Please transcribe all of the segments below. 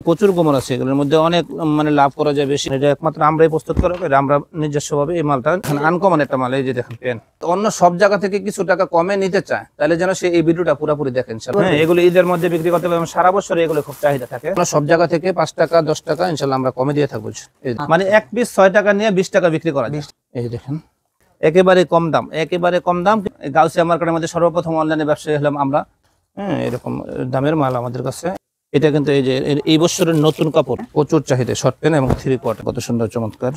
প্রচুর গোমর আছে, এগুলোর মধ্যে অনেক মানে লাভ করা যায় বেশি। এটা একমাত্র আমরাই প্রস্তুত করা, আমরা নিজস্বভাবে এই মালটা আনকমন একটা মাল। এই যে দেখেন পেন, অন্য সব জায়গা থেকে কিছু টাকা কমে নিতে চায়, তাহলে যেন সে এই ভিডিওটা পুরোপুরি দেখেন। এগুলো ঈদের মধ্যে বিক্রি করতে পারবে, সারা বছর এগুলো খুব চাহিদা থাকে। সব জায়গা থেকে 5 টাকা 10 টাকা ইনশাল্লাহ আমরা কমে দিয়ে থাকবো। মানে এক পিস 6 টাকা নিয়ে 20 টাকা বিক্রি করা যায়। এই যে দেখেন একেবারে কম দাম, একেবারে কম দাম। গাউসিয়া মার্কেটের মধ্যে সর্বপ্রথম অনলাইনে ব্যবসায়ী হলাম আমরা। এরকম দামের মাল আমাদের কাছে। এটা কিন্তু এই যে এই বছরের নতুন কাপড়, প্রচুর চাহিদা, শর্ট প্যান্ট এবং 3 কোয়ার্টার, কত সুন্দর চমৎকার।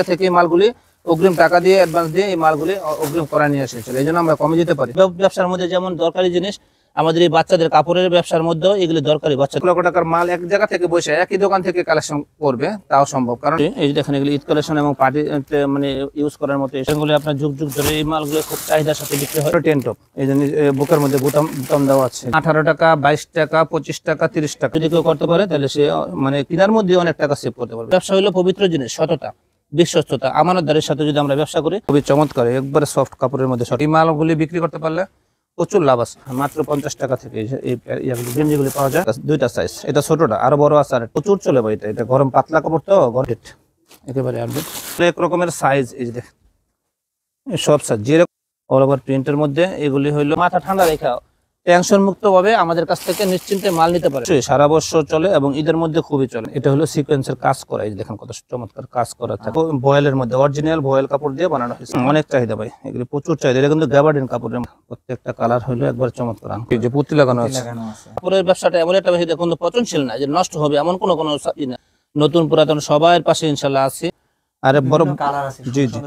থেকে এই মালগুলি অগ্রিম টাকা দিয়ে অ্যাডভান্স দিয়ে এই মালগুলি অগ্রিম করা নিয়ে এসেছিল, এই জন্য আমরা কমে যেতে পারি। ব্যবসার মধ্যে যেমন দরকারি জিনিস, আমাদের এই বাচ্চাদের কাপড়ের ব্যবসার মধ্যে এগুলো দরকারি। বাচ্চা লক্ষ টাকার মাল এক জায়গা থেকে বসে একই দোকান থেকে কালেকশন করবে, তাও সম্ভব। কারণ এই যে দেখেন এগুলো ঈদ কালেকশন এবং পার্টি মানে ইউজ করার মতো, এগুলো আপনার যুগ যুগ ধরে এই মালগুলো খুব চাহিদার সাথে বিক্রি হয়। টেন টপ, এই জন্য বুকের মধ্যে বুতাম দেওয়া আছে। 18 টাকা 22 টাকা 25 টাকা 30 টাকা যদি কেউ করতে পারে, তাহলে সে মানে কেনার মধ্যে অনেক টাকা সেভ করতে পারবে। ব্যবসা হলো পবিত্র জিনিস, সততা, বিশ্বস্ততা, আমানতদারের সাথে যদি আমরা ব্যবসা করি, খুবই চমৎকার। একবারে সফট কাপড়ের মধ্যে এই মালগুলি বিক্রি করতে পারলে প্রচুর লাভ আছে। মাত্র 50 টাকা থেকে গেঞ্জিগুলি পাওয়া যায়, 2টা সাইজ। এটা ছোটটা, আরো বড় আছে, আর প্রচুর চলে ভাই। এটা গরম পাতলা কাপড় তো, একেবারে এক রকমের সাইজ। এই যে দেখেন সব সাইজ, যেরকম অল ওভার প্রিন্টের মধ্যে। এগুলি হইলো মাথা ঠান্ডা রেখা টেনশন মুক্ত ভাবে আমাদের কাছ থেকে নিশ্চিন্তে মাল নিতে পারে। সারা বছর চলে এবং ঈদের মধ্যে খুবই চলে। এটা হলো সিকোয়েন্সের কাজ করা, এই দেখেন কত চমৎকার কাজ করা থাকে। ভয়েলের মধ্যে অরিজিনাল ভয়েল কাপড় দিয়ে বানানো হয়েছে, অনেক চাহিদা ভাই, এগুলো প্রচুর চাহিদা। এটা কিন্তু গ্যাবার্ডিন কাপড়ের, প্রত্যেকটা কালার হলো একবার চমৎকার। এই যে পুঁতি লাগানো আছে। কাপড়ের ব্যবসাটা এমন একটা বেশি দেখুন পচনশীল না, যে নষ্ট হবে এমন কোনো নতুন পুরাতন সবার পাশে ইনশাল্লাহ আছে। আরে বড় জি জি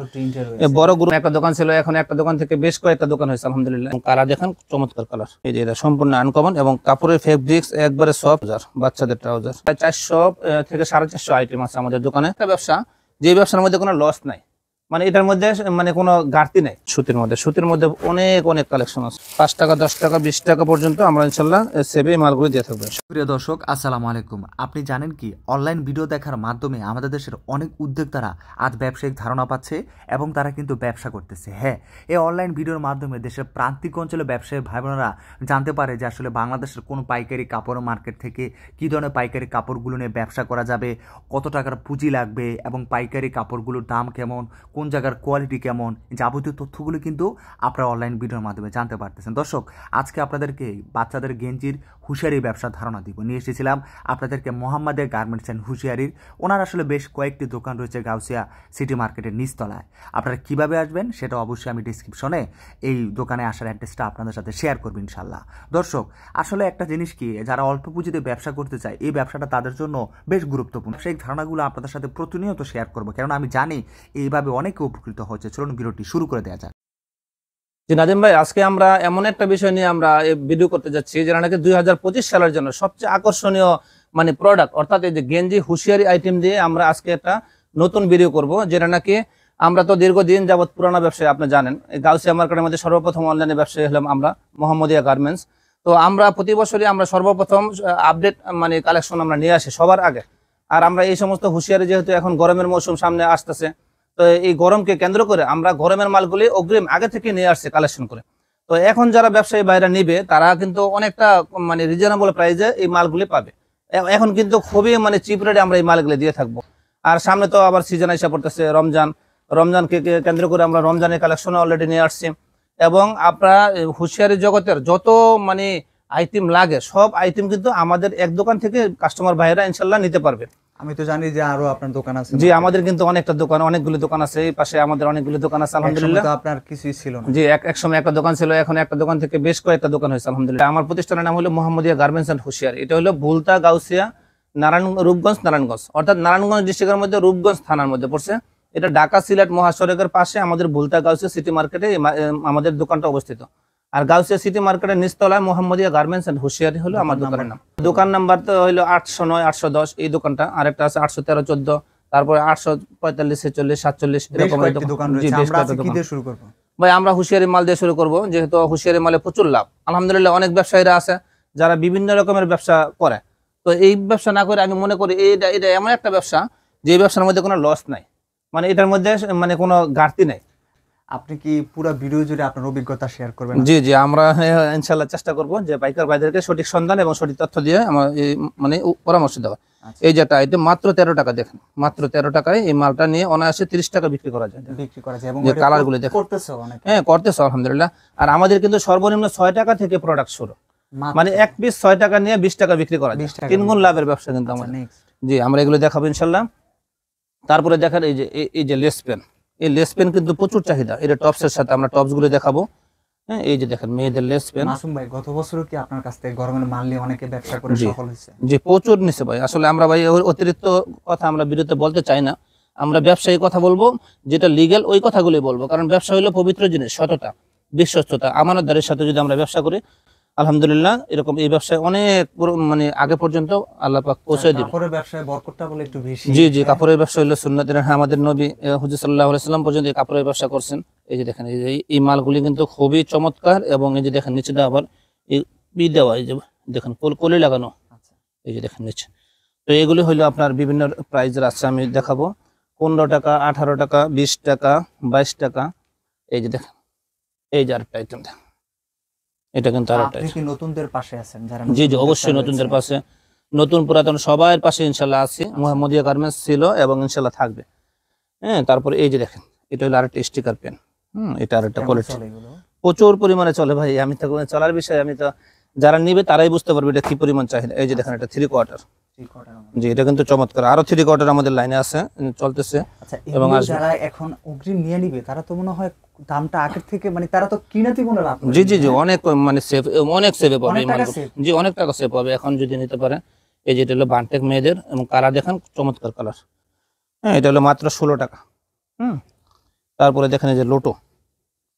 বড় গ্রুপ একটা দোকান ছিল, এখন একটা দোকান থেকে বেশ কয়েকটা দোকান হয়েছে আলহামদুলিল্লাহ। কালার দেখেন চমৎকার কালার। এই যে এটা সম্পূর্ণ আনকমন এবং কাপড়ের ফেব্রিক্স একবারে সফট। বাচ্চাদের ট্রাউজার 400 থেকে 450 আইটেম আছে আমাদের দোকানে। একটা ব্যবসা, যে ব্যবসার মধ্যে কোনো লস নাই, মানে এটার মধ্যে মানে কোনো ঘাটতি নেই। সুতির মধ্যে অনেক অনেক কালেকশন আছে। 5 টাকা 10 টাকা 20 টাকা পর্যন্ত আমরা ইনশাল্লাহ সেভে মালগুলো দিয়ে থাকবো। প্রিয় দর্শক আসসালামু আলাইকুম। আপনি জানেন কি, অনলাইন ভিডিও দেখার মাধ্যমে আমাদের দেশের অনেক উদ্যোক্তারা আজ ব্যবসায়িক ধারণা পাচ্ছে এবং তারা কিন্তু ব্যবসা করতেছে। হ্যাঁ, এই অনলাইন ভিডিওর মাধ্যমে দেশের প্রান্তিক অঞ্চলে ব্যবসায়ী ভাই বোনেরা জানতে পারে যে আসলে বাংলাদেশের কোন পাইকারি কাপড় মার্কেট থেকে কী ধরনের পাইকারি কাপড়গুলো নিয়ে ব্যবসা করা যাবে, কত টাকার পুঁজি লাগবে এবং পাইকারি কাপড়গুলোর দাম কেমন, কোন জায়গার কোয়ালিটি কেমন, যাবতীয় তথ্যগুলো কিন্তু আপনারা অনলাইন ভিডিওর মাধ্যমে জানতে পারতেছেন। দর্শক, আজকে আপনাদেরকে বাচ্চাদের গেঞ্জির হুঁশিয়ারি ব্যবসার ধারণা দিব। নিয়ে এসেছিলাম আপনাদেরকে মোহাম্মদের গার্মেন্টস অ্যান্ড হুঁশিয়ারির। ওনার আসলে বেশ কয়েকটি দোকান রয়েছে গাউসিয়া সিটি মার্কেটের নিচতলায়। আপনারা কিভাবে আসবেন সেটা অবশ্যই আমি ডিসক্রিপশনে এই দোকানে আসার অ্যাড্রেসটা আপনাদের সাথে শেয়ার করব ইনশাল্লাহ। দর্শক, আসলে একটা জিনিস কি, যারা অল্প পুঁজিতে ব্যবসা করতে চায় এই ব্যবসাটা তাদের জন্য বেশ গুরুত্বপূর্ণ। সেই ধারণাগুলো আপনাদের সাথে প্রতিনিয়ত শেয়ার করবো, কারণ আমি জানি এইভাবে অনেকে উপকৃত হচ্ছে। চলুন ভিডিওটি শুরু করে দেওয়া যাক। নাদিম ভাই, আজকে আমরা এমন একটা বিষয় নিয়ে আমরা ভিডিও করতে যাচ্ছি, যেটা নাকি 2025 সালের জন্য সবচেয়ে আকর্ষণীয় মানে প্রোডাক্ট, অর্থাৎ এই যে গেঞ্জি হুঁশিয়ারি আইটেম দিয়ে আমরা আজকে একটা নতুন ভিডিও করব। যেটা নাকি আমরা তো দীর্ঘদিন যাবৎ পুরানো ব্যবসায়ী, আপনি জানেন গাউসিয়া মার্কেটের মধ্যে সর্বপ্রথম অনলাইনে ব্যবসায়ী হলাম আমরা, মোহাম্মদিয়া গার্মেন্টস। তো আমরা প্রতি বছরই আমরা সর্বপ্রথম আপডেট মানে কালেকশন আমরা নিয়ে আসি সবার আগে। আর আমরা এই সমস্ত হুঁশিয়ারি, যেহেতু এখন গরমের মৌসুম সামনে আসতেছে, তো এই গরমকে কেন্দ্র করে আমরা গরমের মালগুলি অগ্রিম আগে থেকে নিয়ে আসছে কালেকশন করে। তো এখন যারা ব্যবসায়ী বাইরে নিবে, তারা কিন্তু অনেকটা মানে রিজনেবল প্রাইসে এই মালগুলি পাবে। এখন কিন্তু খুবই মানে চিপ রেটে আমরা এই মালগুলি দিয়ে থাকবো। আর সামনে তো আবার সিজন এসে পড়তেছে রমজানকে কেন্দ্র করে আমরা রমজানের কালেকশন অলরেডি নিয়ে আসছি। এবং আপনারা হুঁশিয়ারি জগতের যত মানে আইটেম লাগে, সব আইটেম কিন্তু আমাদের এক দোকান থেকে কাস্টমার ভাইয়েরা ইনশাল্লাহ নিতে পারবে। আমি তো জানি যে আরো আপনার দোকান আছে। জি, আমাদের কিন্তু অনেকটা দোকান, অনেকগুলো দোকান আছে। এই পাশে আমাদের অনেকগুলো দোকান আছে আলহামদুলিল্লাহ। তো আপনার কিছুই ছিল না। জি, এক সময় একটা দোকান ছিল, এখন একটা দোকান থেকে বেশ কয়েকটা দোকান হয়েছে আলহামদুলিল্লাহ। আমার প্রতিষ্ঠানের নাম হলো মোহাম্মদিয়া গার্মেন্টস অ্যান্ড হুঁশিয়ারি। এটা হলো ভুলতা গাউসিয়া রূপগঞ্জ নারায়ণগঞ্জ, অর্থাৎ নারায়ণগঞ্জ ডিস্ট্রিক্টের মধ্যে রূপগঞ্জ থানার মধ্যে পড়ছে। এটা ঢাকা সিলেট মহাসড়কের পাশে আমাদের ভুলতা গাউসিয়া সিটি মার্কেটে আমাদের দোকানটা অবস্থিত। আর গাউসিয়া সিটি মার্কেটের নিচতলায় মোহাম্মদিয়া গার্মেন্টস এন্ড হুঁশিয়ারি হলো আমার দোকানের নাম। দোকান নাম্বার তো হলো 809 810 এই দোকানটা, আরেকটা আছে 813 14, তারপরে 845 46 47 এরকম দোকান রয়েছে। আমরা আজকে কি দিয়ে শুরু করব ভাই? আমরা হুঁশিয়ারি মাল দিয়ে শুরু করব, যেহেতু হুঁশিয়ারি মালে প্রচুর লাভ আলহামদুলিল্লাহ। অনেক ব্যবসায়ীরা আছে যারা বিভিন্ন রকমের ব্যবসা করে, তো এই ব্যবসা না করে আমি মনে করি এটা এমন একটা ব্যবসা যে ব্যবসার মধ্যে কোনো লস নাই, মানে এটার মধ্যে মানে কোনো ঘাটতি নাই। আপনি কি পুরো ভিডিও জুড়ে আপনার অভিজ্ঞতা শেয়ার করবেন? জি জি, আমরা ইনশাআল্লাহ চেষ্টা করব যে পাইকার ভাইদেরকে সঠিক সন্ধান এবং সঠিক তথ্য দিয়ে আমার মানে পরামর্শ দেওয়া। এই যে একটা আইটেম মাত্র 13 টাকা, দেখেন মাত্র 13 টাকায় এই মালটা নিয়ে অনায়াসে 30 টাকা বিক্রি করা যায়। এবং যে কালারগুলো দেখেন, করতেছে অনেক। হ্যাঁ করতেছে আলহামদুলিল্লাহ। আর আমাদের কিন্তু সর্বনিম্ন 6 টাকা থেকে প্রোডাক্ট শুরু, মানে এক পিস 6 টাকা নিয়ে 20 টাকা বিক্রি করা যায়, 3 গুণ লাভের ব্যবসা কিন্তু আমাদের। জি, আমরা এগুলো দেখাবো ইনশাআল্লাহ। তারপরে দেখেন এই যে লেস পেন, এই লেস পেন কিন্তু প্রচুর চাহিদা। এটা টপসের সাথে আমরা টপস গুলো দেখাবো। হ্যাঁ, এই যে দেখেন মেয়েদের লেস পেন। মাসুম ভাই, গত বছরও কি আপনার কাছ থেকে গরমের মাল নিয়ে অনেকে ব্যবসা করে সফল হয়েছে? জি, প্রচুর নিছে ভাই। আসলে আমরা ভাই অতিরিক্ত কথা আমরা বিরতে বলতে চাই না, আমরা ব্যবসায়ী কথা বলবো, যেটা লিগ্যাল ওই কথাগুলোই বলবো। কারণ ব্যবসা হলো পবিত্র জিনিস, সততা, বিশ্বস্ততা, আমানতদারের সাথে যদি আমরা ব্যবসা করি, আলহামদুলিল্লাহ এরকম এই ব্যবসায় অনেক মানে আগে পর্যন্ত আল্লাহ পাক পৌঁছে দিবেন। কাপড়ের ব্যবসায় বরকতটা বলে একটু বেশি। জি জি, কাপড়ের ব্যবসা হলো সুন্নাতের। হ্যাঁ, আমাদের নবী হুজুর সাল্লাল্লাহু আলাইহি সাল্লাম পর্যন্ত এই কাপড়ের ব্যবসা করছেন। এই যে দেখেন এই মালগুলি কিন্তু খুবই চমৎকার। এবং এই যে দেখেন নিচে আবার এই দেওয়া, এই যে দেখেন কলি লাগানো, এই যে দেখেন নিচে। তো এগুলি হলো আপনার বিভিন্ন প্রাইজের আছে, আমি দেখাবো। 15 টাকা, 18 টাকা, 20 টাকা, 22 টাকা। এই যে দেখেন, এই যে আরেকটা আইটেম দেখেন, এটা কিন্তু আরেকটা। আপনি কি নতুনদের পাশে আছেন? যারা জি জি, অবশ্যই নতুনদের পাশে, নতুন পুরাতন সবার পাশে ইনশাল্লাহ আছি। মোহাম্মদিয়া গার্মেন্টস ছিল এবং ইনশাল্লাহ থাকবে। হ্যাঁ, তারপরে এই যে দেখেন, এটা হলো আরেকটা স্টিকার পেন। এটা আরেকটা কোয়ালিটি, প্রচুর পরিমাণে চলে ভাই। আমি তো চলার বিষয়ে, আমি তো যারা নিবে তারাই বুঝতে পারবে এটা কি পরিমাণ চাহিদা। এই যে দেখেন, এটা 3 কোয়ার্টার। জি, এটা কিন্তু চমৎকার। আরো 3 কোয়ার্টার আমাদের লাইনে আছে, চলতেছে। এবং যারা এখন অগ্রিম নিয়ে নিবে তারা তো মনে হয় দামটা আগের থেকে, মানে তারা তো কিনাতে কোনো লাভ। জি জি জি, অনেক মানে সেভ, অনেক সেভ পাবে। জি, অনেক টাকা সেভ পাবে এখন যদি নিতে পারে। এই যে এটা হলো বানটেক মেয়েদের, এবং কালার দেখেন চমৎকার কালার। হ্যাঁ, এটা হলো মাত্র 16 টাকা। তারপরে দেখেন এই যে লোটো,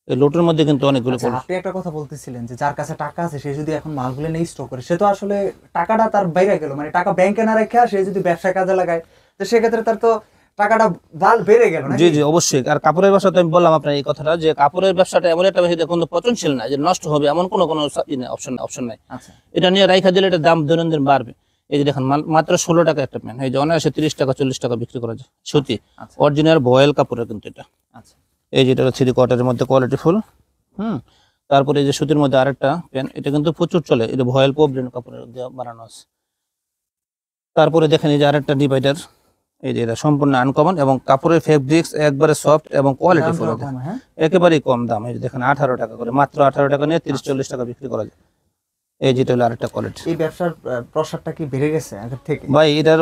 এই লোটোর মধ্যে কিন্তু অনেকগুলো। আপনি একটা কথা বলতেছিলেন যে যার কাছে টাকা আছে সে যদি এখন মালগুলো নেই স্টক করে, সে তো আসলে টাকাটা তার বাইরে গেল, মানে টাকা ব্যাংকে না রেখে সে যদি ব্যবসা কাজে লাগায়, তো সেক্ষেত্রে তার তো টাকাটা বেড়ে গেল। জি জি, অবশ্যই। আর কাপড়ের ব্যবসা তো আমি বললাম আপনার এই কথাটা, যে কাপড়ের ব্যবসাটা এমন একটা ব্যবসা কোনো পচনশীল না, যে নষ্ট হবে এমন কোনো অপশন নাই। এটা নিয়ে রাইখা দিলে এটা দাম দৈনন্দিন বাড়বে। এই যে দেখেন, মাত্র 16 টাকা একটা প্যান্ট। এই যে অনায়াসে 30 টাকা 40 টাকা বিক্রি করা যায়। সুতি অরিজিনাল ভয়েল কাপড়ের কিন্তু এটা। এই যে এটা 3 কোয়ার্টারের মধ্যে কোয়ালিটি ফুল। তারপরে এই যে সুতির মধ্যে আরেকটা প্যান্ট, এটা কিন্তু প্রচুর চলে। এটা ভয়েল পবলিন কাপড়ের দিয়ে বানানো আছে। তারপরে দেখেন এই যে আরেকটা ডিভাইডার, এই যে এটা সম্পূর্ণ আনকমন, এবং কাপড়ের ফেব্রিক্স একবারে সফট এবং কোয়ালিটি ফুল, একেবারেই কম দাম। এই যে দেখেন 18 টাকা করে, মাত্র 18 টাকা নিয়ে 30-40 টাকা বিক্রি করা যায়। এই যেটা হলো আরেকটা কোয়ালিটি। এই ব্যবসার প্রসারটা কি বেড়ে গেছে আগের থেকে? ভাই, এটার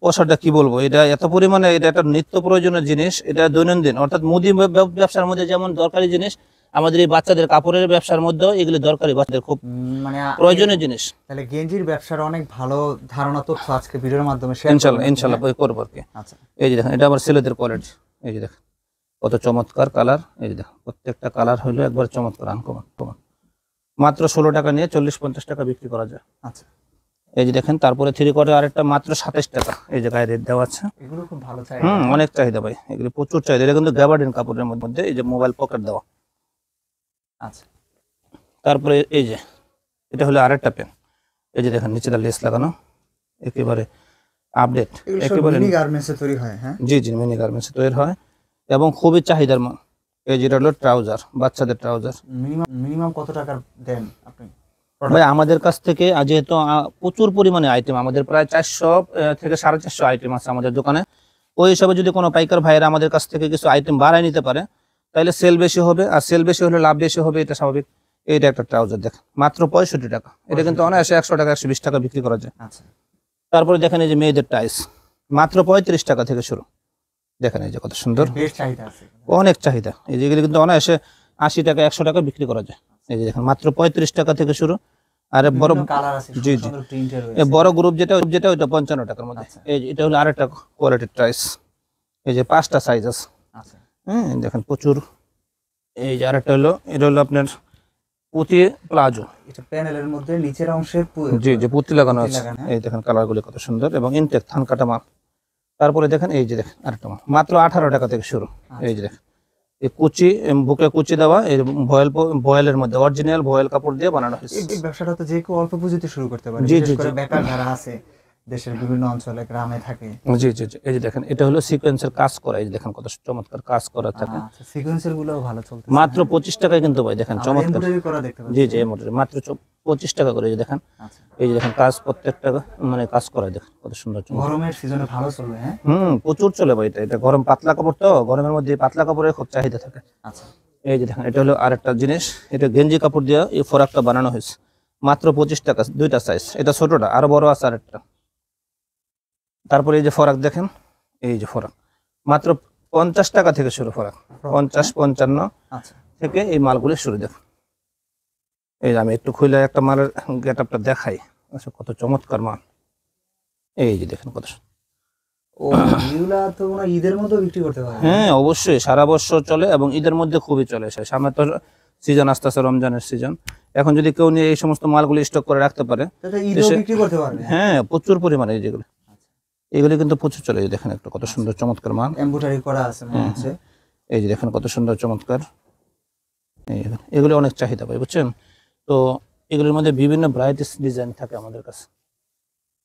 প্রসারটা কি বলবো, এটা এত পরিমাণে, এটা একটা নিত্য প্রয়োজনীয় জিনিস। এটা দৈনন্দিন, অর্থাৎ মুদি ব্যবসার মধ্যে যেমন দরকারি জিনিস, আমাদের এই বাচ্চাদের কাপড়ের ব্যবসার মধ্যেও এগুলো দরকারি, বাচ্চাদের খুব মানে প্রয়োজনীয় জিনিস। তাহলে গেঞ্জির ব্যবসার অনেক ভালো ধারণা তথ্য আজকে ভিডিওর মাধ্যমে ইনশাআল্লাহ করবো আর কি। এই যে দেখেন, এটা আবার ছেলেদের কোয়ালিটি। এই যে দেখেন কত চমৎকার কালার। এই যে দেখেন, প্রত্যেকটা কালার হলো একবার চমৎকার, আনকমন। মাত্র 16 টাকা নিয়ে 40-50 টাকা বিক্রি করা যায়। আচ্ছা, এই যে দেখেন, তারপরে 3 কোয়ার্টার আরেকটা মাত্র 27 টাকা। এই যে গায়ে রেট দেওয়া আছে। এগুলো খুব ভালো চাহিদা। অনেক চাহিদা ভাই, এগুলো প্রচুর চাহিদা। এটা কিন্তু গ্যাবার্ডিন কাপড়ের মধ্যে, এই যে মোবাইল পকেট দেওয়া। আচ্ছা, তারপরে এই যে এটা হলো আরেকটা পেন। এই যে দেখেন নিচেটা লেস লাগানো, একেবারে আপডেট, একেবারে মিনি গার্মেন্টসে তৈরি হয়। হ্যাঁ, জি জি, মিনি গার্মেন্টসে তৈরি হয় এবং খুবই চাহিদার। এই যেটা হলো ট্রাউজার, বাচ্চাদের ট্রাউজার। মিনিমাম কত টাকা দেন আপনি? ভাই, আমাদের কাছ থেকে যেহেতু প্রচুর পরিমাণে আইটেম, আমাদের প্রায় 400 থেকে 450 আইটেম আছে আমাদের দোকানে। ওই হিসাবে যদি কোনো পাইকার ভাইয়েরা আমাদের কাছ থেকে কিছু আইটেম বাড়ায় নিতে পারে, তাহলে সেল বেশি হবে, আর সেল বেশি হলে লাভ বেশি হবে, এটা স্বাভাবিক। এইটা একটা ট্রাউজার দেখেন, মাত্র 65 টাকা। এটা কিন্তু অনায়াসে 100 টাকা 120 টাকা বিক্রি করা যায়। তারপরে দেখেন এই যে মেয়েদের টাইস, মাত্র 35 টাকা থেকে শুরু। দেখেন এই যে কত সুন্দর, অনেক চাহিদা। এই যেগুলি কিন্তু অনায়াসে 80 টাকা 100 টাকা বিক্রি করা যায়। এই যে দেখেন, মাত্র 35 টাকা থেকে শুরু। আর বড়, জি জি, বড় গ্রুপ যেটা ওইটা 55 টাকার মধ্যে। এই যে এটা হলো আরেকটা কোয়ালিটির টাইস। এই যে 5টা সাইজ আছে। হ্যাঁ, দেখেন প্রচুর। এই যে আরেকটা হলো, এটা হলো আপনার পুঁতি প্লাজো। এটা প্যানেলের মধ্যে নিচের অংশে জি জি, পুঁতি লাগানো আছে। এই দেখেন কালারগুলো কত সুন্দর এবং ইনটেক থান কাটা মাল। তারপরে দেখেন এই যে দেখেন আরেকটা মাল, মাত্র 18 টাকা থেকে শুরু। এই যে দেখেন, এই কুচি, বুকে কুচি দেওয়া, এই ভয়েলের মধ্যে অরিজিনাল ভয়েল কাপড় দিয়ে বানানো হয়েছে। এই ব্যবসাটা তো যে কেউ অল্প পুঁজিতে শুরু করতে পারে, বিশেষ করে বেকার যারা আছে, দেশের বিভিন্ন অঞ্চলে গ্রামে থাকে। জি জি জি, এই যে দেখেন এটা হলো সিকোয়েন্সের কাজ করা, এই যে দেখেন কত চমৎকার কাজ করা থাকে। আচ্ছা, সিকোয়েন্সের গুলো ভালো চলছে মাত্র 25 টাকায় কিন্তু ভাই দেখেন চমৎকার। এমব্রয়ডারি করা দেখতে পাচ্ছি। জি জি, এমব্রয়ডারি মাত্র 25 টাকা করে, এই যে দেখেন। আচ্ছা, এই যে দেখেন কাজ প্রত্যেকটা মানে কাজ করা দেখেন কত সুন্দর চমৎকার। গরমের সিজনে ভালো চলবে। হ্যাঁ, প্রচুর চলে ভাই, এটা গরম পাতলা কাপড়, তো গরমের মধ্যে পাতলা কাপড়ের খুব চাহিদা থাকে। আচ্ছা, এই যে দেখেন এটা হলো আরেকটা জিনিস, এটা গেঞ্জি কাপড় দিয়ে এই ফরাকটা বানানো হয়েছে, মাত্র 25 টাকা, দুইটা সাইজ, এটা ছোটটা, আরো বড় আছে আরেকটা। তারপরে এই যে ফরাক দেখেন, এই যে ফরাক মাত্র 50 টাকা থেকে শুরু, ফরাক 50-55 আচ্ছা, থেকে এই মালগুলি শুরু। দেখুন এই যে আমি একটু খুলে একটা মালের গেট আপটা দেখাই, আচ্ছা কত চমৎকার মাল। এই যে দেখেন কত ও এগুলা তো মনে হয় ঈদের মতো বিক্রি করতে পারবে। হ্যাঁ অবশ্যই সারা বছর চলে এবং ঈদের মধ্যে খুবই চলে। সামনে তো সিজন আসতেছে, রমজানের সিজন, এখন যদি কেউ নিয়ে এই সমস্ত মালগুলি স্টক করে রাখতে পারে, তাতে ঈদেও বিক্রি করতে পারবে। হ্যাঁ প্রচুর পরিমাণে যেগুলো, এগুলি কিন্তু প্রচুর চলে। এই দেখেন একটা কত সুন্দর চমৎকার মাল, এমব্রয়ডারি করা আছে মনে হচ্ছে। এই যে দেখেন কত সুন্দর চমৎকার, এগুলি অনেক চাহিদা পাই, বুঝছেন তো। এগুলির মধ্যে বিভিন্ন ভ্যারাইটিস ডিজাইন থাকে আমাদের কাছে।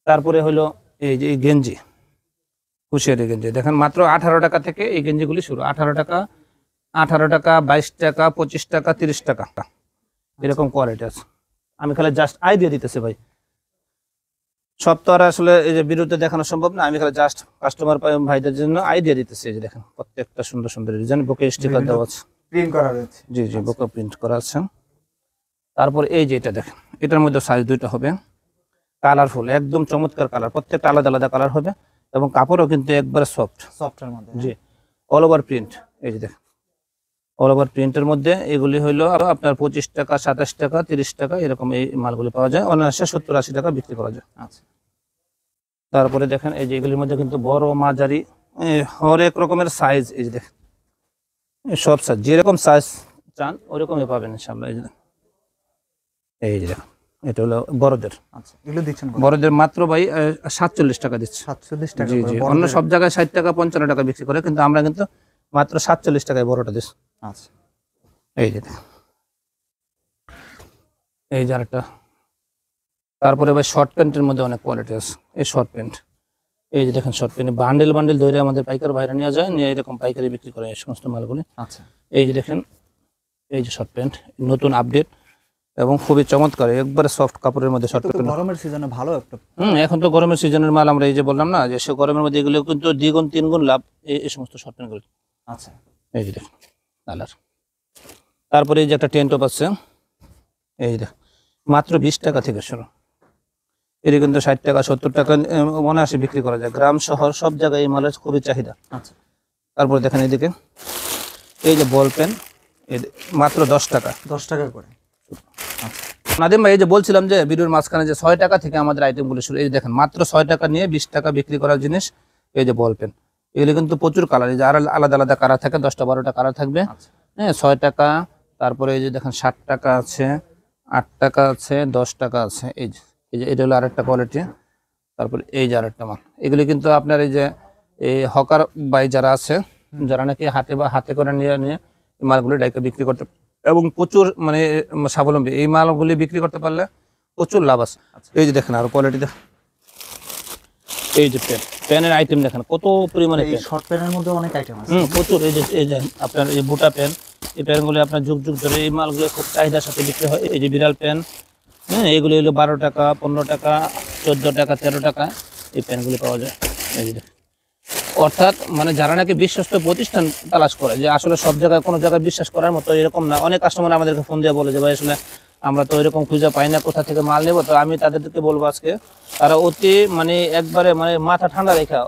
তারপরে হলো এই যে এই গেঞ্জি, কুশিয়ারি গেঞ্জি দেখেন মাত্র 18 টাকা থেকে এই গেঞ্জিগুলি শুরু। 18 টাকা, 22 টাকা, 25 টাকা, 30 টাকা, এরকম কোয়ালিটি আছে। আমি খালি জাস্ট আইডিয়া দিতেছি ভাই, সব তো আর আসলে এই যে বিরুদ্ধে দেখানো সম্ভব না, আমি খালি জাস্ট কাস্টমার ভাইদের জন্য আইডিয়া দিতেছি। এই যে দেখেন প্রত্যেকটা সুন্দর সুন্দর ডিজাইন, বুকে স্টিকার দেওয়া আছে, প্রিন্ট করা রয়েছে। জি জি বুকে প্রিন্ট করা আছে। তারপর এই যে এটা দেখেন, এটার মধ্যে সাইজ দুইটা হবে, কালারফুল, একদম চমৎকার কালার, প্রত্যেকটা আলাদা আলাদা কালার হবে এবং কাপড়ও কিন্তু একবারে সফট, সফটের মধ্যে। জি অল ওভার প্রিন্ট। এই যে দেখেন অল ওভার প্রিন্টের মধ্যে এগুলি হলো আপনার 25 টাকা, 27 টাকা, 30 টাকা, এরকম এই মালগুলি পাওয়া যায়। অনায়াসে 70-80 টাকা বিক্রি করা যায়। আচ্ছা, তারপরে দেখেন এই যে এগুলির মধ্যে কিন্তু বড় মাঝারি হরেক রকমের সাইজ, এই যে দেখেন সব সাইজ, যেরকম সাইজ চান ওরকমই পাবেন ইনশাআল্লাহ। এই যে দেখেন এটা হলো বড়দের। আচ্ছা, এগুলো দিচ্ছেন কত? বড়দের মাত্র ভাই 47 টাকা দিচ্ছে। 47 টাকা জি করে জি, বড়দের। অন্য সব জায়গায় 60 টাকা 55 টাকা বিক্রি করে, কিন্তু আমরা কিন্তু মাত্র 47 টাকায় বড়টা দিচ্ছি। আচ্ছা, এই যে দেখেন এই যে আরেকটা। তারপরে ভাই শর্ট প্যান্টের মধ্যে অনেক কোয়ালিটি আছে। এই শর্ট প্যান্ট, এই যে দেখেন শর্ট প্যান্ট বান্ডেল বান্ডেল ধরে আমাদের পাইকার ভাইরা নিয়ে যায়, নিয়ে এরকম পাইকারি বিক্রি করে এই সমস্ত মালগুলি। আচ্ছা, এই যে দেখেন এই যে শর্ট প্যান্ট নতুন আপডেট এবং খুবই চমৎকার, একবারে সফট কাপড়ের মধ্যে শর্ট তো প্যান্ট। গরমের সিজনে ভালো একটা। এখন তো গরমের সিজনের মাল, আমরা এই যে বললাম না যে সে গরমের মধ্যে এগুলো কিন্তু 2 গুণ 3 গুণ লাভ এই সমস্ত শর্ট প্যান্টগুলো। আচ্ছা, এই যে দেখেন কালার। তারপরে এই যে একটা টেন্ট টপ আছে, এই দেখ মাত্র 20 টাকা থেকে শুরু, এর কিন্তু 60 টাকা 70 টাকা অনায়াসে বিক্রি করা যায়। গ্রাম শহর সব জায়গায় এই মালের খুবই চাহিদা। আচ্ছা, তারপরে দেখেন এইদিকে এই যে বল পেন, মাত্র 10 টাকা। 10 টাকা করে। নাদিম ভাই এই যে বলছিলাম যে ভিডিওর মাঝখানে যে 6 টাকা থেকে আমাদের আইটেমগুলো শুরু, এই যে দেখেন মাত্র 6 টাকা নিয়ে 20 টাকা বিক্রি করার জিনিস। এই যে বল পেন, এগুলো কিন্তু প্রচুর কালার, এই যে আলাদা আলাদা কালার থাকে, 10টা 12টা কালার থাকবে। আচ্ছা, হ্যাঁ 6 টাকা, তারপরে এই যে দেখেন 60 টাকা আছে, 8 টাকা আছে, 10 টাকা আছে। এই যে এটা হলো আরেকটা কোয়ালিটি। তারপরে এই যে আরেকটা মাল, এগুলি কিন্তু আপনার এই যে এই হকার বাই যারা আছে, যারা নাকি হাতে করে নিয়ে নিয়ে এই মালগুলি ডাইকে বিক্রি করতে এবং প্রচুর মানে স্বাবলম্বী, এই মালগুলি বিক্রি করতে পারলে প্রচুর লাভ আছে। এই যে দেখেন আরো কোয়ালিটি দেখেন, এই যে প্যানের আইটেম দেখেন কত পরিমাণে এই শর্ট প্যান্টের মধ্যে অনেক আইটেম আছে। প্রচুর। এই যে আপনার এই বুটা প্যান, এই প্যানগুলি আপনার যুগ যুগ ধরে এই মালগুলো খুব চাহিদার সাথে বিক্রি হয়। এই যে বিড়াল প্যান, হ্যাঁ এগুলি হলো 12 টাকা, 15 টাকা, 14 টাকা, 13 টাকা এই প্যানগুলি পাওয়া যায়। এই যে অর্থাৎ মানে যারা নাকি বিশ্বস্ত প্রতিষ্ঠান তালাশ করে, যে আসলে সব জায়গায় কোনো জায়গায় বিশ্বাস করার মতো এরকম না। অনেক কাস্টমার আমাদেরকে ফোন দিয়ে বলে যে ভাই আসলে আমরা তো এরকম খুঁজে পাই না, কোথা থেকে মাল নেবো। তো আমি তাদেরকে বলবো আজকে তারা অতি মানে একবারে মানে মাথা ঠান্ডা রেখা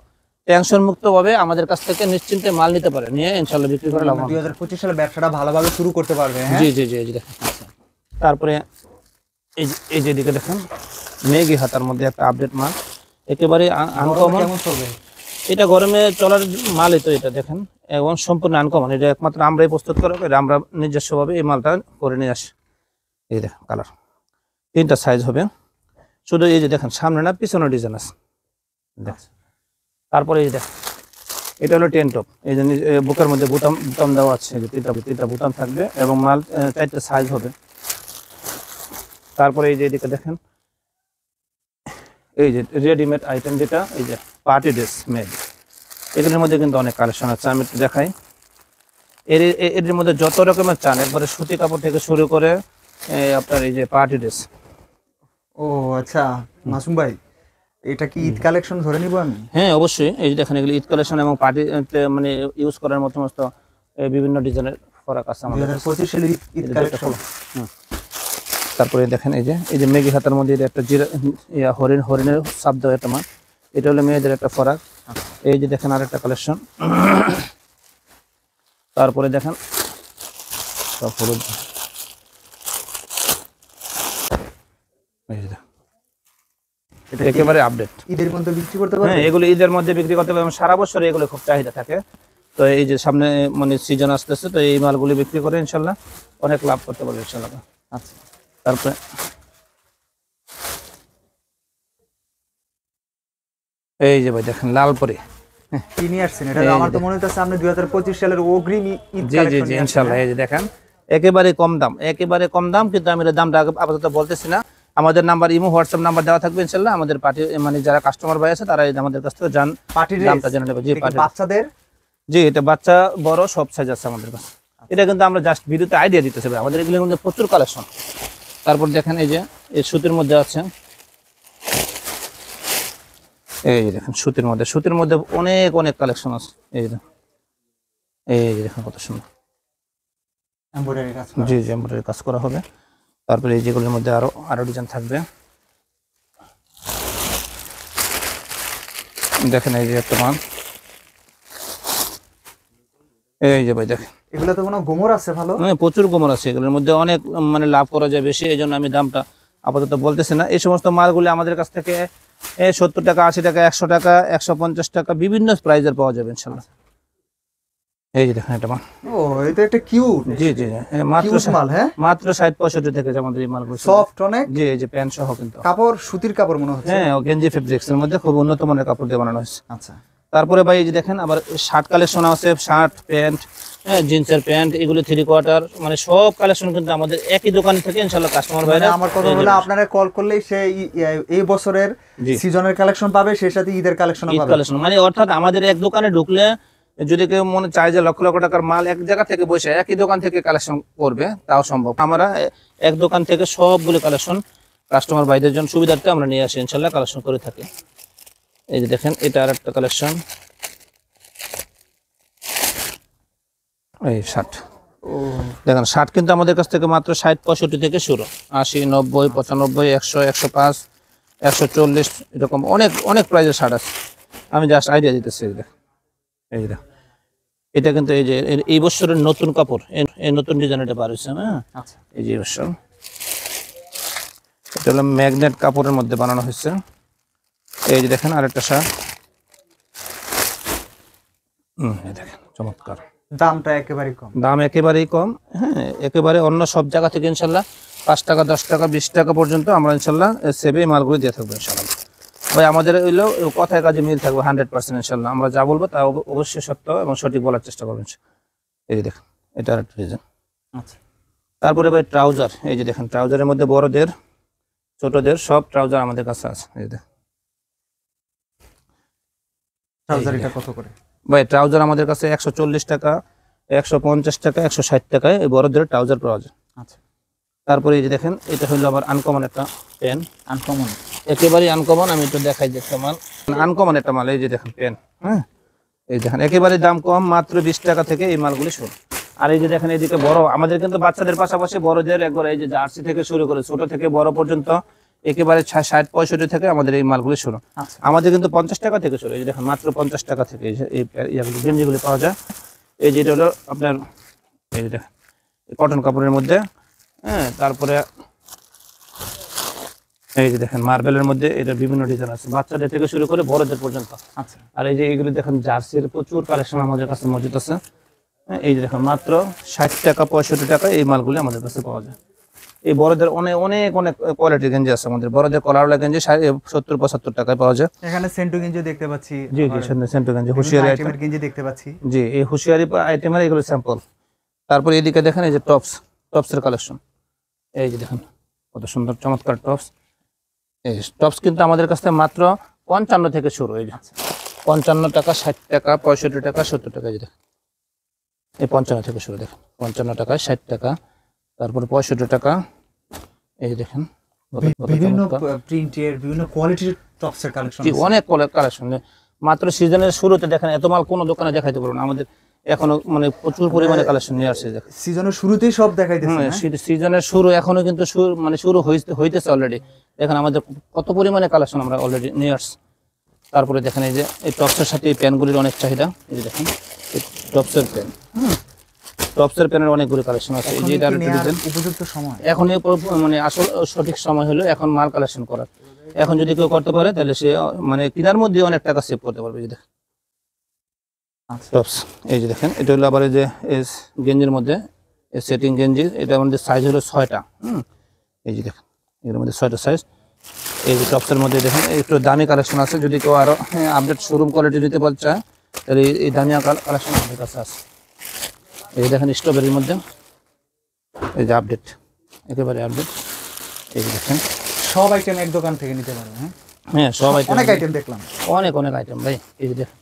টেনশন মুক্ত ভাবে আমাদের কাছ থেকে নিশ্চিন্তে মাল নিতে পারে, নিয়ে ইনশাআল্লাহ বিক্রি করে লাভ হবে। 2025 সালে ব্যবসাটা ভালোভাবে শুরু করতে পারবে। হ্যাঁ, জি জি জি জি দেখেন। তারপরে এই যে দিকে দেখেন মেঘি হাতার মধ্যে একটা আপডেট মাল, একেবারে আনকমন। কেমন চলবে? এটা গরমে চলার মালই তো, এটা দেখেন এবং সম্পূর্ণ আনকমন। এটা একমাত্র আমরাই প্রস্তুত করা, আমরা নিজস্বভাবে এই মালটা করে নিয়ে আসি। এই দেখেন কালার 3টা সাইজ হবে, শুধু এই যে দেখেন সামনে না পিছনে ডিজাইন আছে। তারপরে এই যে দেখেন এটা হলো টেন টপ, এই যে বুকের মধ্যে বুতাম দেওয়া আছে, এই যে 3টা বুতাম থাকবে এবং মাল 4টা সাইজ হবে। তারপরে এই যে এদিকে দেখেন এই যে রেডিমেড আইটেম, যেটা এই যে পার্টি ড্রেস মেড, এগুলোর মধ্যে কিন্তু অনেক কালেকশন আছে। আমি একটু দেখাই। এর মধ্যে যত রকমের চান, একবারে সুতি কাপড় থেকে শুরু করে আপনার এই যে পার্টি ড্রেস। ও আচ্ছা মাসুম ভাই, এটা কি ঈদ কালেকশন ধরে নিব আমি? হ্যাঁ অবশ্যই, এই যে দেখেন এগুলো ঈদ কালেকশন এবং পার্টি মানে ইউজ করার মতো সমস্ত বিভিন্ন ডিজাইনের ফরাক আছে আমাদের 2025 সালের ঈদ কালেকশন। তারপরে দেখেন এই যে মেঘি হাতার মধ্যে একটা জিরা হরিণের শব্দ একটা মাল, এটা হলো মেয়েদের একটা ফরাক। এই যে দেখেন আরেকটা কালেকশন। তারপরে দেখেন এটা একেবারে আপডেট, ঈদের মধ্যে বিক্রি করতে পারবে? হ্যাঁ এগুলো ঈদের মধ্যে বিক্রি করতে পারবে এবং সারা বছর এগুলো খুব চাহিদা থাকে। তো এই যে সামনে মানে সিজন আসতেছে, তো এই মালগুলি বিক্রি করে ইনশাল্লাহ অনেক লাভ করতে পারবে ইনশাল্লাহ। আচ্ছা, তারপরে এই যে ভাই দেখেন লালপরি, কি নিয়ে আসছেন? এটা আমার তো মনে হচ্ছে আপনি 2025 সালের অগ্রিম ঈদ জি জি কালেকশন জি ইনশাল্লাহ। এই যে দেখেন একেবারে কম দাম, একেবারে কম দাম, কিন্তু আমি এর দামটা আপাতত বলতেছি না। আমাদের নাম্বার, ইমো হোয়াটসঅ্যাপ নাম্বার দেওয়া থাকবে ইনশাল্লাহ। আমাদের পার্টি মানে যারা কাস্টমার ভাই আছে তারা আমাদের কাছ থেকে পার্টির দামটা জেনে নেবে। জি পার্টি, বাচ্চাদের, জি এটা বাচ্চা বড় সব সাইজ আছে আমাদের কাছে। এটা কিন্তু আমরা জাস্ট ভিডিওতে আইডিয়া দিতেছি ভাই, আমাদের এগুলোর মধ্যে প্রচুর কালেকশন। তারপর দেখেন এই যে এই সুতির মধ্যে আছে, এই যে দেখেন সুতির মধ্যে অনেক অনেক কালেকশন আছে। এই যে দেখেন কত সুন্দর এমব্রয়ডারি কাজ। জি জি এমব্রয়ডারি কাজ করা হবে। তারপরে এই যেগুলোর মধ্যে আরো ডিজাইন থাকবে। দেখেন এই যে একটা মাল, এই যে ভাই দেখেন এগুলো তো কোনো গোমর আছে ভালো? হ্যাঁ প্রচুর গোমর আছে, এগুলোর মধ্যে অনেক মানে লাভ করা যায় বেশি, এই জন্য আমি দামটা আপাতত বলতেছি না। এই সমস্ত মালগুলি আমাদের কাছ থেকে 70 টাকা, 80 টাকা, 100 টাকা, 150 টাকা বিভিন্ন প্রাইজের পাওয়া যাবে ইনশাল্লাহ। এই যে দেখেন এটা মাল, ও এটা একটা কিউট, জি জি মাত্র মাল, হ্যাঁ মাত্র 60-65 থেকে আমাদের এই মালগুলো সফট অনেক। জি এই যে প্যান্ট সহ, কিন্তু কাপড় সুতির কাপড় মনে হচ্ছে। হ্যাঁ গেঞ্জি ফেব্রিক্স এর মধ্যে খুব উন্নত মানের কাপড় দিয়ে বানানো হয়েছে। আচ্ছা, তারপরে ভাই এই যে দেখেন আবার শার্ট কালেকশন আছে, শার্ট প্যান্ট, হ্যাঁ জিন্সের প্যান্ট, এগুলো 3/4 মানে সব কালেকশন কিন্তু আমাদের একই দোকান থেকে ইনশাআল্লাহ কাস্টমার ভাইরা। আমার কথা হলো আপনারা কল করলেই সে এই বছরের সিজনের কালেকশন পাবে, সেই সাথে ঈদের কালেকশন ঈদ পাবে। কালেকশন মানে অর্থাৎ আমাদের এক দোকানে ঢুকলে যদি কেউ মনে চায় যে লক্ষ লক্ষ টাকার মাল এক জায়গা থেকে বসে একই দোকান থেকে কালেকশন করবে, তাও সম্ভব। আমরা এক দোকান থেকে সবগুলো কালেকশন কাস্টমার ভাইদের জন্য সুবিধার্থে আমরা নিয়ে আসি ইনশাআল্লাহ, কালেকশন করে থাকি। এই যে দেখেন এটা আর একটা কালেকশন, এই শার্ট। দেখেন শার্ট কিন্তু আমাদের কাছ থেকে মাত্র 60-65 থেকে শুরু, 80, 90, 95, 100, 105, 140 এরকম অনেক অনেক প্রাইজের শার্ট আছে। আমি জাস্ট আইডিয়া দিতেছি। এই যে এটা কিন্তু এই যে এই বছরের নতুন কাপড়, এই নতুন ডিজাইন এটা বার হয়েছে। হ্যাঁ আচ্ছা, এই যে বছর এটা হলো ম্যাগনেট কাপড়ের মধ্যে বানানো হয়েছে। এই যে দেখেন আরেকটা শার্ট, এই দেখেন চমৎকার, দামটা একেবারে কম, দাম একেবারেই কম। হ্যাঁ একেবারে অন্য সব জায়গা থেকে ইনশাল্লাহ 5 টাকা, 10 টাকা, 20 টাকা পর্যন্ত আমরা ইনশাল্লাহ সেভে মালগুলো দিয়ে থাকবো ইনশাল্লাহ। ভাই আমাদের হইলো কথায় কাজে মিল থাকবে 100% ইনশাল্লাহ। আমরা যা বলবো তা অবশ্যই সত্য এবং সঠিক বলার চেষ্টা করবেন। এই যে দেখেন এটা আরেকটা ডিজাইন। আচ্ছা, তারপরে ভাই ট্রাউজার, এই যে দেখেন ট্রাউজারের মধ্যে বড়দের ছোটদের সব ট্রাউজার আমাদের কাছে আছে। এই যে ট্রাউজার এটা কত করে? ভাই ট্রাউজার আমাদের কাছে 140 টাকা, 150 টাকা, 160 টাকায় এই বড়দের ট্রাউজার পাওয়া যায়। আচ্ছা, তারপরে এই যে দেখেন এটা হলো আবার আনকমন একটা পেন, আনকমন, একেবারে আনকমন। আমি একটু দেখাই যে একটা মাল, আনকমন একটা মাল। এই যে দেখেন পেন, হ্যাঁ এই দেখেন একেবারে দাম কম, মাত্র 20 টাকা থেকে এই মালগুলি শুরু। আর এই যে দেখেন এইদিকে বড়, আমাদের কিন্তু বাচ্চাদের পাশাপাশি বড়দের একবার এই যে জার্সি থেকে শুরু করে ছোট থেকে বড় পর্যন্ত একেবারে 60-65 থেকে আমাদের এই মালগুলি শুরু। আমাদের কিন্তু 50 টাকা থেকে শুরু। এই যে দেখেন মাত্র 50 টাকা থেকে এই গেঞ্জিগুলি পাওয়া যায়। এই যেটা হলো আপনার এই যে দেখেন কটন কাপড়ের মধ্যে, হ্যাঁ তারপরে এই যে দেখেন মার্বেলের মধ্যে এটা বিভিন্ন ডিজাইন আছে, বাচ্চাদের থেকে শুরু করে বড়দের পর্যন্ত। আচ্ছা, আর এই যে এইগুলো দেখেন জার্সির প্রচুর কালেকশন আমাদের কাছে মজুদ আছে। এই যে দেখেন মাত্র 60 টাকা, 65 টাকা এই মালগুলি আমাদের কাছে পাওয়া যায়। এই বড়দের অনেক অনেক অনেক কোয়ালিটির গেঞ্জি আছে আমাদের। বড়দের কলারওয়ালা গেঞ্জি 70-75 টাকায় পাওয়া যায়। এখানে সেন্টু গেঞ্জি দেখতে পাচ্ছি, জি জি সেন্টু গেঞ্জি, হুঁশিয়ারি আইটেমের গেঞ্জি দেখতে পাচ্ছি। জি এই হুঁশিয়ারি আইটেমের এগুলো স্যাম্পল। তারপর এদিকে দেখেন এই যে টপসের কালেকশন। এই যে দেখেন কত সুন্দর চমৎকার টপস। এই টপস কিন্তু আমাদের কাছে মাত্র 55 থেকে শুরু। এই যে 55 টাকা, 60 টাকা, 65 টাকা, 70 টাকা। এই যে এই 55 থেকে শুরু, দেখেন 55 টাকা, 60 টাকা, তারপর 65 টাকা। এই যে দেখেন বিভিন্ন প্রিন্টের বিভিন্ন কোয়ালিটির টপসের কালেকশন জি, অনেক কালেকশন। মাত্র সিজনের শুরুতে দেখেন এত মাল কোনো দোকানে দেখাইতে পারবো না, আমাদের এখনো মানে প্রচুর পরিমাণে কালেকশন নিয়ে আসছে। দেখেন সিজনের শুরুতেই সব দেখাইতেছে। সিজনের শুরু এখনো কিন্তু শুরু হইতেছে অলরেডি। দেখেন আমাদের কত পরিমাণে কালেকশন আমরা অলরেডি নিয়ে আসছি। তারপরে দেখেন এই যে এই টপসের সাথে এই প্যানগুলির অনেক চাহিদা। এই যে দেখেন টপসের প্যান, টপসের প্যানের অনেকগুলো কালেকশন আছে। এই যে এটা উপযুক্ত সময় এখন, মানে আসল সঠিক সময় হলো এখন মাল কালেকশন করার। এখন যদি কেউ করতে পারে তাহলে সে মানে কেনার মধ্যে অনেক টাকা সেভ করতে পারবে। এই যে টপস, এই যে দেখেন এটা হলো আবার এই যে গেঞ্জির মধ্যে সেটিং গেঞ্জি, এটা আমাদের সাইজ হলো 6টা। এই যে দেখেন এর মধ্যে 6টা সাইজ। এই যে টপসের মধ্যে দেখেন একটু দামি কালেকশন আছে, যদি কেউ আরো আপডেট শোরুম কোয়ালিটি দিতে চায় তাহলে এই দামি কালেকশন আমাদের কাছে আছে। এই দেখেন স্ট্রবেরির মধ্যে এই যে আপডেট, একেবারে আপডেট। এই যে দেখেন সব আইটেম এক দোকান থেকে নিতে পারবে। হ্যাঁ সব আইটেম, অনেক আইটেম দেখলাম, অনেক আইটেম ভাই। এই যে দেখেন,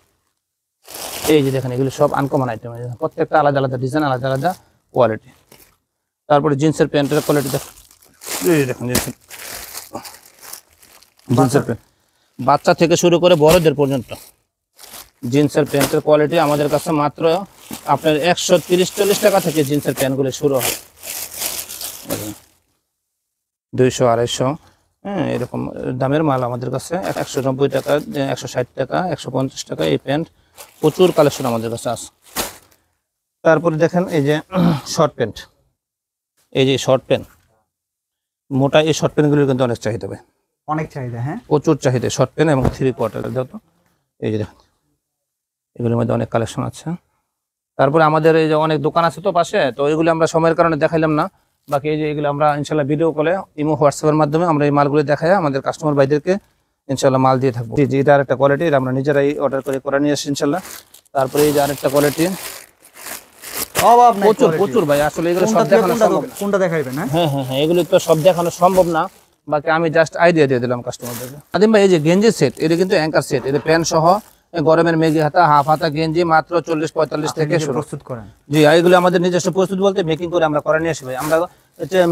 এই যে দেখেন এগুলো সব আনকমন আইটেম, প্রত্যেকটা আলাদা আলাদা ডিজাইন, আলাদা আলাদা কোয়ালিটি। তারপরে জিন্সের প্যান্টের কোয়ালিটি দেখেন, এই যে দেখেন জিন্সের প্যান্ট বাচ্চা থেকে শুরু করে বড়দের পর্যন্ত জিন্সের প্যান্টের কোয়ালিটি আমাদের কাছে মাত্র আপনার 130-40 টাকা থেকে জিন্সের প্যান্টগুলো শুরু হয়। 200-250 এরকম দামের মাল আমাদের কাছে। 190 টাকা, 160 টাকা, 150 টাকা এই প্যান্ট প্রচুর কালেকশন আমাদের কাছে আছে। তারপরে দেখেন এই যে শর্ট প্যান্ট, এই যে শর্ট প্যান্ট মোটা, এই শর্ট প্যান্টগুলির কিন্তু অনেক চাহিদা হবে, অনেক চাহিদা। হ্যাঁ প্রচুর চাহিদা শর্ট প্যান্ট এবং 3/4 যত। এই যে দেখেন এগুলোর মধ্যে অনেক কালেকশন আছে। তারপরে আমাদের এই যে অনেক দোকান আছে তো পাশে, তো এগুলো আমরা সময়ের কারণে দেখাইলাম না। বাকি এই যে এগুলো আমরা ইনশাল্লাহ ভিডিও কলে ইমো হোয়াটসঅ্যাপের মাধ্যমে আমরা এই মালগুলো দেখাই আমাদের কাস্টমার ভাইদেরকে ইনশাল্লাহ মাল দিয়ে থাকবো। জি, এটা আরেকটা কোয়ালিটি, আমরা নিজেরাই অর্ডার করে নিয়ে আসি ইনশাল্লাহ। তারপরে এই যে আরেকটা কোয়ালিটি, প্রচুর ভাই। আসলে এগুলো সব দেখানো সম্ভব না। কোনটা দেখাইবেন? হ্যাঁ, এগুলো তো সব দেখানো সম্ভব না, বাকি আমি জাস্ট আইডিয়া দিয়ে দিলাম কাস্টমারদেরকে। আদিম ভাই এই যে গেঞ্জি সেট, এটা কিন্তু অ্যাঙ্কার সেট, এটা প্যান্ট সহ গরমের মেঘি হাতা, হাফ হাতা গেঞ্জি মাত্র 40-45 থেকে প্রস্তুত করেন। জি, এগুলো আমাদের নিজস্ব প্রস্তুত বলতে মেকিং করে আমরা করে নিয়ে আসি ভাই। আমরা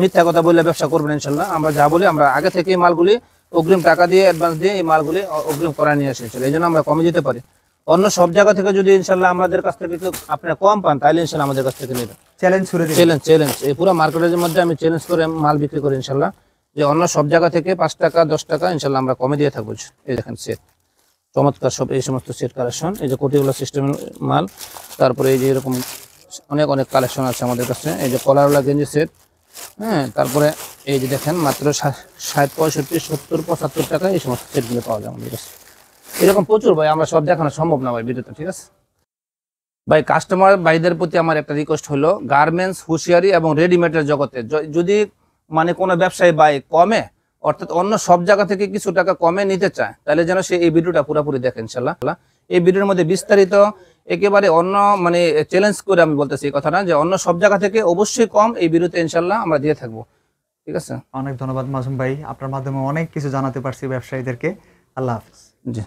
মিথ্যা কথা বললে ব্যবসা করবেন ইনশাল্লাহ। আমরা যা বলি আমরা আগে থেকে এই মালগুলি অগ্রিম টাকা দিয়ে অ্যাডভান্স দিয়ে এই মালগুলি অগ্রিম করে নিয়ে আসি, এই জন্য আমরা কমে যেতে পারি। অন্য সব জায়গা থেকে যদি ইনশাল্লাহ আমাদের কাছ থেকে আপনারা কম পান তাহলে ইনশাল্লাহ আমাদের কাছ থেকে নেবেন। চ্যালেঞ্জ এই পুরো মার্কেটের মধ্যে আমি চ্যালেঞ্জ করে মাল বিক্রি করি ইনশাল্লাহ, যে অন্য সব জায়গা থেকে 5 টাকা 10 টাকা ইনশাল্লাহ আমরা কমে দিয়ে থাকবো। এই দেখেন সেট, চমৎকার সব এই সমস্ত সেট কালেকশন, এই যে কোটিগুলো সিস্টেমের মাল। তারপরে এই যে এরকম অনেক কালেকশন আছে আমাদের কাছে। এই যে কলারওয়ালা গেঞ্জি সেট, তারপরে এই যে দেখেন মাত্র 60, 65, 70, 75 টাকা এই সমস্ত সেটগুলো পাওয়া যায় আমাদের কাছে। এরকম প্রচুর ভাই, আমরা সব দেখানো সম্ভব না ভাই ভিডিওতে, ঠিক আছে ভাই। কাস্টমার ভাইদের প্রতি আমার একটা রিকোয়েস্ট হলো, গার্মেন্টস, হুঁশিয়ারি এবং রেডিমেডের জগতে যদি মানে কোনো ব্যবসায়ী ভাই কমে, অর্থাৎ অন্য সব জায়গা থেকে কিছু টাকা কমে নিতে চায়, তাহলে যেন সে এই ভিডিওটা পুরোপুরি দেখে ইনশাল্লাহ। এই ভিডিওর মধ্যে বিস্তারিত একেবারে অন্য মানে চ্যালেঞ্জ করে আমি বলতেছি এই কথাটা, যে অন্য সব জায়গা থেকে অবশ্যই কম এই ভিডিওতে ইনশাল্লাহ আমরা দিয়ে থাকবো, ঠিক আছে। অনেক ধন্যবাদ মাসুম ভাই, আপনার মাধ্যমে অনেক কিছু জানাতে পারছি ব্যবসায়ীদেরকে। আল্লাহ হাফেজ। জি।